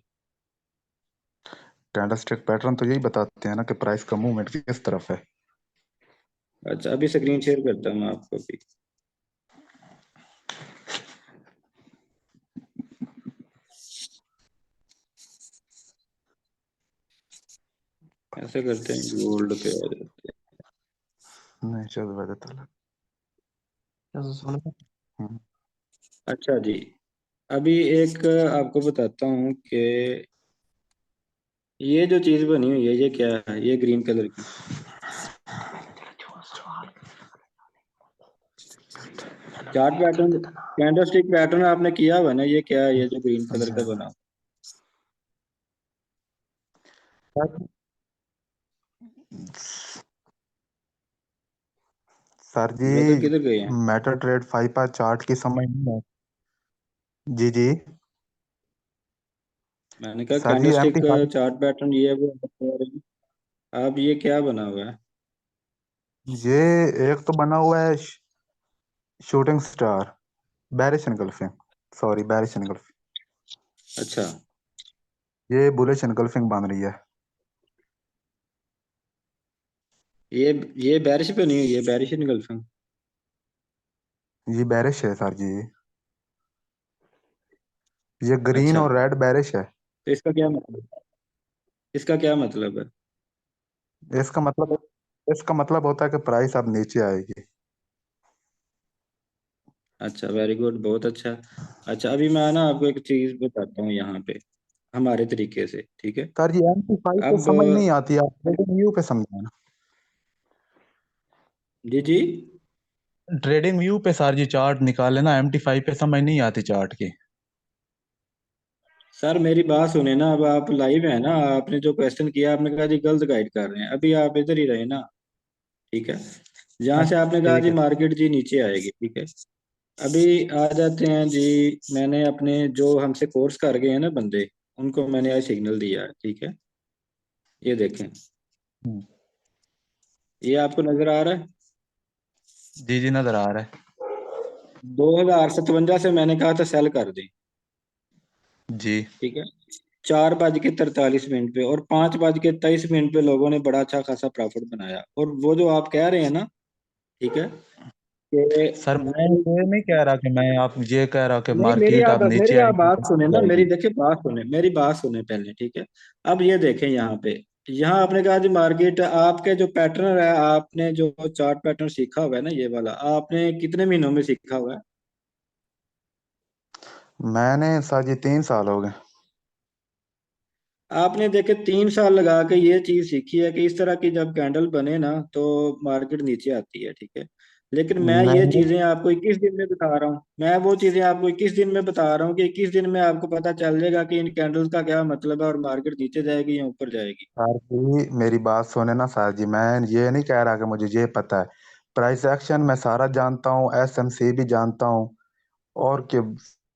S5: कैंडलस्टिक पैटर्न तो यही बताते हैं ना कि प्राइस का मूवमेंट किस तरफ है।
S1: अच्छा, अभी स्क्रीन शेयर करता हूँ मैं आपको भी। ऐसे करते हैं, गोल्ड पे आ जाते
S5: नहीं चल वैसे हम्म,
S1: हैं। अच्छा जी, अभी एक आपको बताता हूँ कि ये जो चीज बनी हुई है ये क्या है, ये ग्रीन कलर की चार्ट पैटर्न, कैंडलस्टिक पैटर्न आपने किया हुआ है ना, ये क्या है, ये जो ग्रीन कलर का बना?
S5: सर
S1: ब्रदर
S5: जी
S1: किधर गए हैं?
S5: मेटा ट्रेड 5 पर चार्ट की समझ नहीं है। जी जी।
S1: मैंने कहा
S5: सर जी
S1: कैंडलस्टिक
S5: MT5
S1: चार्ट पैटर्न ये है वो बता रहे हैं। आप ये क्या बना हुआ है?
S5: ये एक तो बना हुआ है shooting star, बैरिश engulfing, sorry बैरिश engulfing.
S1: अच्छा,
S5: ये बुलिश एनगल्फिंग बन रही है।
S1: ये ये बैरिश पे नहीं हुई है, बैरिश इनगल्फिंग।
S5: ये बैरिश है सर जी, ये ग्रीन
S1: अच्छा,
S5: और रेड बैरिश है।
S1: तो इसका क्या मतलब, इसका क्या मतलब है?
S5: इसका मतलब होता है कि प्राइस अब नीचे आएगी।
S1: अच्छा, वेरी गुड, बहुत अच्छा। अच्छा, अभी मैं ना आपको एक चीज बताता हूँ यहाँ पे, हमारे तरीके से, ठीक है।
S5: सर जी MT5 पे
S1: अब
S5: समझ नहीं आती, आप ट्रेडिंग व्यू पे समझाना।
S1: जी जी,
S5: ट्रेडिंग व्यू पे सर जी चार्ट निकाले ना, MT5 पे समझ नहीं आती चार्ट की।
S1: सर मेरी बात सुने ना, अब आप लाइव है ना, आपने जो क्वेश्चन किया आपने कहा जी गलत गाइड कर रहे हैं, अभी आप इधर ही रहे ना, ठीक है। जहाँ से
S5: अच्छा
S1: आपने कहा
S5: ठीक
S1: जी
S5: है।
S1: मार्केट जी नीचे आएगी, ठीक है। अभी आ जाते हैं जी, मैंने अपने जो हमसे कोर्स कर गए हैं ना बंदे, उनको मैंने आज सिग्नल दिया है, ठीक है। ये देखें,
S5: हम्म,
S1: ये आपको नजर आ रहा है?
S5: जी जी नजर आ रहा है।
S1: 2057 से मैंने कहा था सेल कर दें,
S5: जी।
S1: ठीक है। 4:43 पे और 5:23 पे लोगों ने बड़ा अच्छा खासा प्रॉफिट बनाया। और वो जो आप कह रहे हैं ना, ठीक है, कि
S5: सर मैं
S1: वो,
S5: ये नहीं कह रहा कि मैं आप ये कह रहा कि
S1: नहीं,
S5: मार्केट अब नीचे
S1: मेरी आप
S5: आएगी
S1: बात
S5: तो
S1: सुने
S5: ऊपर
S1: ना, मेरी
S5: जाएगी।
S1: देखिए बात सुने, मेरी बात सुने पहले, ठीक है। अब ये देखें यहाँ पे, यहाँ आपने कहा जी मार्केट, आपके जो पैटर्न है, आपने जो चार्ट पैटर्न सीखा हुआ है ना, ये वाला आपने कितने महीनों में सीखा हुआ है?
S5: मैंने सर जी 3 साल हो गए।
S1: आपने देखे 3 साल लगा के ये चीज सीखी है कि इस तरह की जब कैंडल बने ना तो मार्केट नीचे आती है, ठीक है। लेकिन मैं ये
S5: मैंने
S1: चीजें आपको 21 दिन में बता रहा हूँ, मैं वो चीजें आपको 21 दिन में बता रहा हूँ कि 21 दिन में आपको पता चल जाएगा कि इन कैंडल्स का क्या मतलब है और मार्केट नीचे जाएगी या ऊपर जाएगी।
S5: सर जी मेरी बात सुने ना सर जी, मैं ये नहीं कह रहा कि मुझे ये पता है। प्राइस एक्शन मैं सारा जानता हूँ, एसएमसी भी जानता हूँ, और कि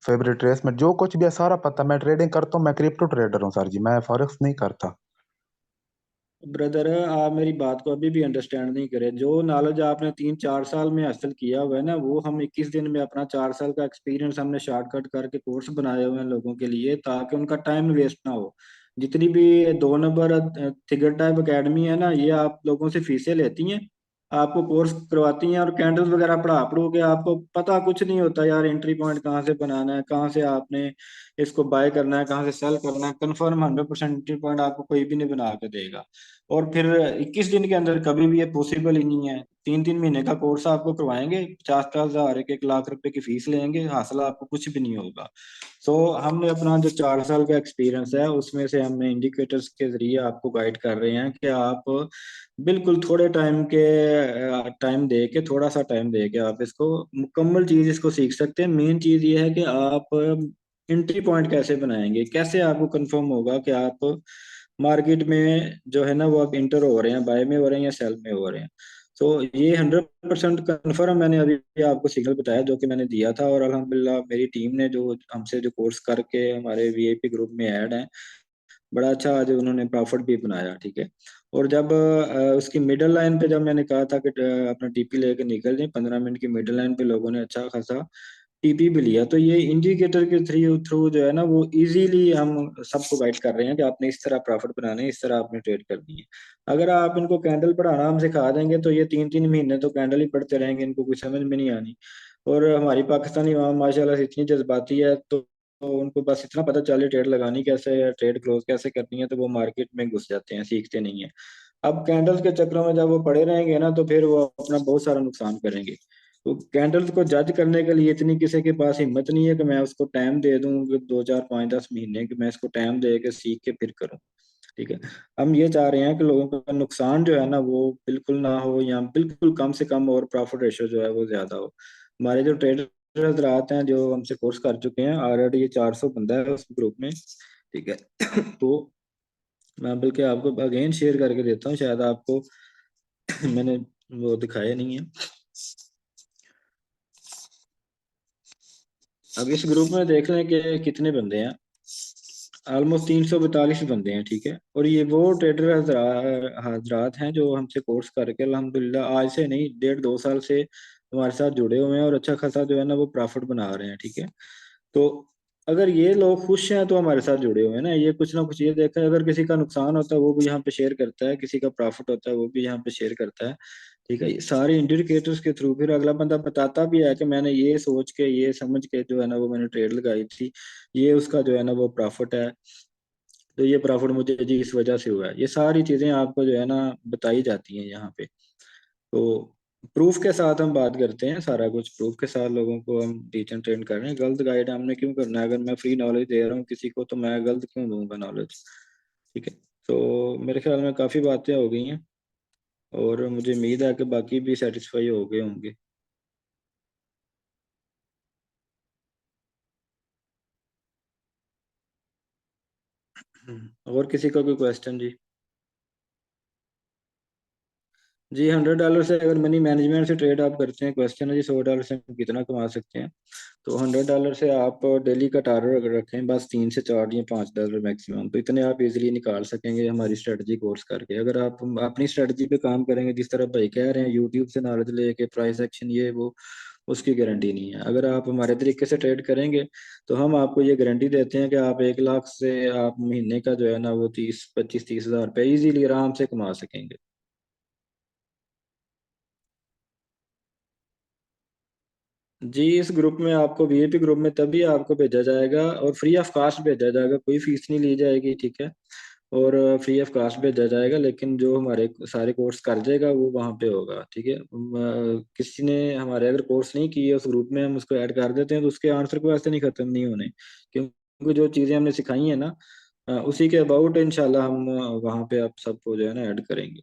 S5: फेवरेट ट्रेस में जो कुछ भी है सारा पता। मैं ट्रेडिंग करता हूँ, मैं क्रिप्टो ट्रेडर हूँ सर जी, मैं फॉरेक्स नहीं करता।
S1: ब्रदर, आप मेरी बात को अभी भी अंडरस्टैंड नहीं करे। जो नॉलेज आपने 3-4 साल में हासिल किया हुआ है ना, वो हम 21 दिन में अपना 4 साल का एक्सपीरियंस हमने शॉर्टकट करके कोर्स बनाए हुए हैं लोगों के लिए, ताकि उनका टाइम वेस्ट ना हो। जितनी भी 2 नंबर थिगर टाइप अकेडमी है ना, ये आप लोगों से फीसें लेती हैं, आपको कोर्स करवाती हैं, और कैंडल्स वगैरह पढ़ा पढ़ो के आपको पता कुछ नहीं होता यार। एंट्री पॉइंट कहाँ से बनाना है, कहाँ से आपने इसको बाय करना है, कहाँ से सेल करना है, कंफर्म 100% एंट्री पॉइंट आपको कोई भी नहीं बना के देगा। और फिर 21 दिन के अंदर कभी भी ये पॉसिबल ही नहीं है। 3-3 महीने का कोर्स आपको करवाएंगे, 50-50 हजार, 1-1 लाख रुपए की फीस लेंगे, हासिल आपको कुछ भी नहीं होगा। सो हमने अपना जो 4 साल का एक्सपीरियंस है उसमें से हमने इंडिकेटर्स के जरिए आपको गाइड कर रहे हैं कि आप बिल्कुल थोड़े टाइम दे के, थोड़ा सा टाइम दे के आप इसको मुकम्मल चीज इसको सीख सकते हैं। मेन चीज ये है कि आप एंट्री पॉइंट कैसे बनाएंगे, कैसे आपको कंफर्म होगा कि आप मार्केट में जो है ना वो आप इंटर हो रहे हैं, बाय में हो रहे हैं या सेल में हो रहे हैं। तो ये 100% कन्फर्म मैंने अभी आपको सिग्नल बताया जो कि मैंने दिया था। और अल्हम्दुलिल्लाह मेरी टीम ने जो हमसे जो कोर्स करके हमारे वीआईपी ग्रुप में ऐड है, बड़ा अच्छा आज उन्होंने प्रॉफिट भी बनाया, ठीक है। और जब उसकी मिडल लाइन पे जब मैंने कहा था कि अपना टीपी लेके निकल जाए, 15 मिनट की मिडल लाइन पे लोगों ने अच्छा खासा टीपी भी लिया। तो ये इंडिकेटर के थ्रू थ्रू जो है ना वो इजीली हम सबको गाइड कर रहे हैं कि आपने इस तरह प्रॉफिट बनाने हैं, इस तरह आपने ट्रेड करनी है। अगर आप इनको कैंडल पढ़ाना हम सिखा देंगे तो ये 3-3 महीने तो कैंडल ही पढ़ते रहेंगे, इनको कुछ समझ में नहीं आनी। और हमारी पाकिस्तानी आवाम माशाल्लाह से इतनी जज्बाती है, तो उनको बस इतना पता चले ट्रेड लगानी कैसे है, ट्रेड क्लोज कैसे करनी है, तो वो मार्केट में घुस जाते हैं, सीखते नहीं है। अब कैंडल्स के चक्रों में जब वो पड़े रहेंगे ना तो फिर वो अपना बहुत सारा नुकसान करेंगे। तो कैंडल्स को जज करने के लिए इतनी किसी के पास हिम्मत नहीं है कि मैं उसको टाइम दे दूं कि 2-4-5-10 महीने कि मैं इसको टाइम दे के सीख के फिर करूं, ठीक है। हम ये चाह रहे हैं कि लोगों का नुकसान जो है ना वो बिल्कुल ना हो, या बिल्कुल कम से कम, और प्रॉफिट रेशो जो है वो ज्यादा हो। हमारे जो ट्रेडर हजरात हैं जो हमसे कोर्स कर चुके हैं ऑलरेडी, ये 400 बंदा है उस ग्रुप में, ठीक है। तो मैं बल्कि आपको अगेन शेयर करके देता हूँ, शायद आपको मैंने वो दिखाया नहीं है। अब इस ग्रुप में देख लें कि कितने बंदे हैं। ऑलमोस्ट 342 बंदे हैं, ठीक है। और ये वो ट्रेडर हजरात हैं जो हमसे कोर्स करके अल्हम्दुलिल्लाह आज से नहीं, 1.5-2 साल से हमारे साथ जुड़े हुए हैं और अच्छा खासा जो है ना वो प्रॉफिट बना रहे हैं, ठीक है। तो अगर ये लोग खुश हैं तो हमारे साथ जुड़े हुए हैं ना, ये कुछ ना कुछ ये देखा है, अगर किसी का नुकसान होता है वो भी यहाँ पे शेयर करता है, किसी का प्रॉफिट होता है वो भी यहाँ पे शेयर करता है, ठीक है। ये सारे इंडिकेटर्स के थ्रू फिर अगला बंदा बताता भी है कि मैंने ये सोच के, ये समझ के जो है ना वो मैंने ट्रेड लगाई थी, ये उसका जो है ना वो प्रॉफिट है। तो ये प्रॉफिट मुझे जी इस वजह से हुआ है। ये सारी चीजें आपको जो है ना बताई जाती हैं यहाँ पे। तो प्रूफ के साथ हम बात करते हैं, सारा कुछ प्रूफ के साथ लोगों को हम टीच एंड ट्रेन कर रहे हैं। गलत गाइड हमने क्यों करना है? अगर मैं फ्री नॉलेज दे रहा हूँ किसी को तो मैं गलत क्यों दूंगा नॉलेज, ठीक है। तो मेरे ख्याल में काफी बातें हो गई हैं और मुझे उम्मीद है कि बाकी भी सेटिस्फाई हो गए होंगे। और किसी का कोई क्वेश्चन जी? जी, $100 से अगर मनी मैनेजमेंट से ट्रेड आप करते हैं, क्वेश्चन है जी $100 से हम कितना कमा सकते हैं? तो $100 से आप डेली का टारगेट अगर रखें बस 3 से 4 या $5 मैक्सिमम, तो इतने आप इजीली निकाल सकेंगे हमारी स्ट्रेटजी कोर्स करके। अगर आप अपनी स्ट्रेटजी पे काम करेंगे जिस तरह भाई कह रहे हैं, यूट्यूब से नॉलेज लेके प्राइस एक्शन ये वो, उसकी गारंटी नहीं है। अगर आप हमारे तरीके से ट्रेड करेंगे तो हम आपको ये गारंटी देते हैं कि आप 1 लाख से आप महीने का जो है ना वो 30-25-30 हज़ार रुपये इजीली आराम से कमा सकेंगे। जी, इस ग्रुप में आपको वीआईपी ग्रुप में तभी आपको भेजा जाएगा और फ्री ऑफ कास्ट भेजा जाएगा, कोई फीस नहीं ली जाएगी, ठीक है। और फ्री ऑफ कास्ट भेजा जाएगा, लेकिन जो हमारे सारे कोर्स कर जाएगा वो वहाँ पे होगा, ठीक है। किसी ने हमारे अगर कोर्स नहीं किए उस ग्रुप में हम उसको ऐड कर देते हैं तो उसके आंसर को ऐसे नहीं खत्म नहीं होने, क्योंकि जो चीज़ें हमने सिखाई है ना उसी के अबाउट इंशाल्लाह हम वहाँ पे आप सबको जो है ना ऐड करेंगे।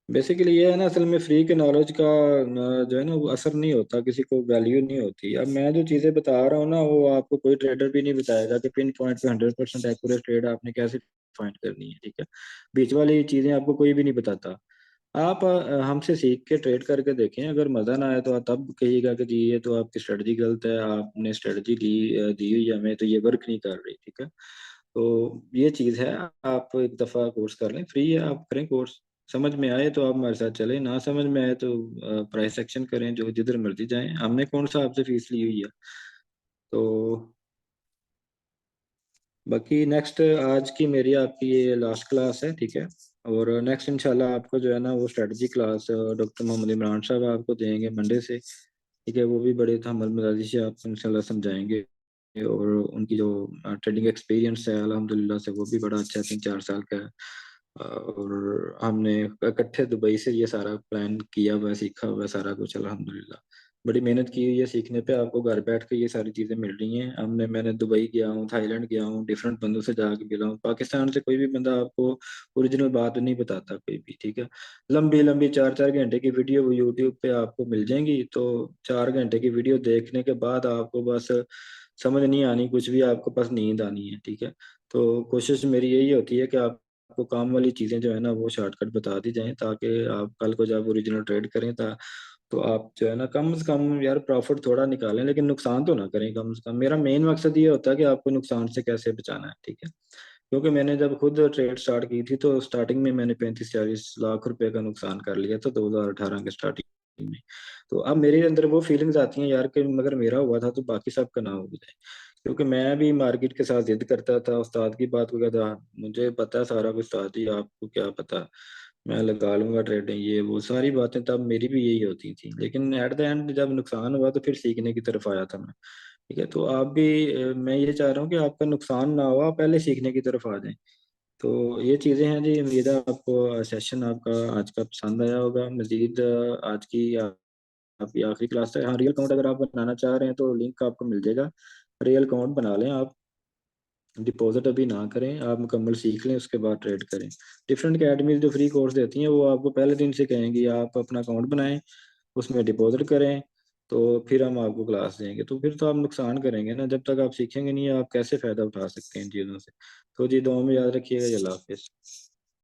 S1: बेसिकली ये है ना, असल में फ्री के नॉलेज का जो है ना वो असर नहीं होता, किसी को वैल्यू नहीं होती। अब मैं जो चीज़ें बता रहा हूँ ना वो आपको कोई ट्रेडर भी नहीं बताएगा कि पिन पॉइंट पे 100% एक्यूरेट ट्रेड आपने कैसे फाइंड करनी है, ठीक है। बीच वाली चीज़ें आपको कोई भी नहीं बताता। आप हमसे सीख के ट्रेड करके देखें, अगर मज़ा ना आए तो आप तब कहिएगा कि जी ये तो आपकी स्ट्रेटजी गलत है, आपने स्ट्रेटजी दी हुई है हमें तो ये वर्क नहीं कर रही, ठीक है। तो ये चीज़ है, आप एक दफ़ा कोर्स कर लें, फ्री है, आप करें कोर्स। समझ में आए तो आप हमारे साथ चलें, ना समझ में आए तो प्राइस एक्शन करें, जो जिधर मर्जी जाएं, हमने कौन सा आपसे फीस ली हुई है। तो बाकी नेक्स्ट आज की मेरी आपकी ये लास्ट क्लास है, ठीक है। और नेक्स्ट इंशाल्लाह आपको जो है ना वो strategy class doctor Mohammad Imran साहब आपको देंगे मंडे से, ठीक है। वो भी बड़े तहम्मुल मजाजी से आपको इंशाल्लाह समझाएंगे और उनकी जो ट्रेडिंग एक्सपीरियंस है अल्हम्दुलिल्लाह से वो भी बड़ा अच्छा है, 3-4 साल का है। और हमने इकट्ठे दुबई से ये सारा प्लान किया हुआ है, सीखा हुआ है सारा कुछ अल्हम्दुलिल्लाह। बड़ी मेहनत की हुई है सीखने पे, आपको घर बैठ के ये सारी चीज़ें मिल रही हैं। मैंने दुबई गया हूँ, थाईलैंड गया हूँ, डिफरेंट बंदों से जाके मिला हूँ। पाकिस्तान से कोई भी बंदा आपको ओरिजिनल बात नहीं बताता कोई भी, ठीक है। लंबी लंबी 4-4 घंटे की वीडियो यूट्यूब पे आपको मिल जाएंगी, तो 4 घंटे की वीडियो देखने के बाद आपको बस समझ नहीं आनी कुछ भी, आपको बस नींद आनी है, ठीक है। तो कोशिश मेरी यही होती है कि आपको काम वाली चीज़ें जो है ना वो शॉर्टकट बता दी जाएं, ताकि आप कल को जब ओरिजिनल ट्रेड करें तो आप जो है ना कम से कम यार प्रॉफिट थोड़ा निकालें, लेकिन नुकसान तो ना करें कम से कम। मेरा मेन मकसद ये होता है कि आपको नुकसान से कैसे बचाना है, ठीक है। क्योंकि मैंने जब खुद ट्रेड स्टार्ट की थी तो स्टार्टिंग में मैंने 35-40 लाख रुपए का नुकसान कर लिया था 2018 के स्टार्टिंग में। तो अब मेरे अंदर वो फीलिंग्स आती हैं यार कि मगर मेरा हुआ था तो बाकी सबका ना हो जाए, क्योंकि मैं भी मार्केट के साथ जिद करता था, उस्ताद की बात को कहता, मुझे पता है सारा कुछ उस्ताद जी, आपको क्या पता, मैं लगा लूंगा ट्रेडिंग, ये वो सारी बातें तब मेरी भी यही होती थी। लेकिन एट द एंड जब नुकसान हुआ तो फिर सीखने की तरफ आया था मैं, ठीक है। तो आप भी मैं ये चाह रहा हूँ कि आपका नुकसान ना हो, आप पहले सीखने की तरफ आ जाएं। तो ये चीज़ें हैं जी। उम्मीद है आपको सेशन आपका आज का पसंद आया होगा। मजीद आज की आपकी आखिरी क्लास है। हाँ, रियल अकाउंट अगर आप बनाना चाह रहे हैं तो लिंक आपको मिल जाएगा, रियल अकाउंट बना लें आप। डिपॉजिट अभी ना करें, आप मुकम्मल सीख लें उसके बाद ट्रेड करें। डिफरेंट अकेडमीज जो फ्री कोर्स देती हैं वो आपको पहले दिन से कहेंगी आप अपना अकाउंट बनाएं, उसमें डिपॉजिट करें, तो फिर हम आपको क्लास देंगे। तो फिर तो आप नुकसान करेंगे ना, जब तक आप सीखेंगे नहीं आप कैसे फ़ायदा उठा सकते हैं इन चीज़ों से। तो जी दुआ में याद रखिएगा। अल्लाह हाफिज़।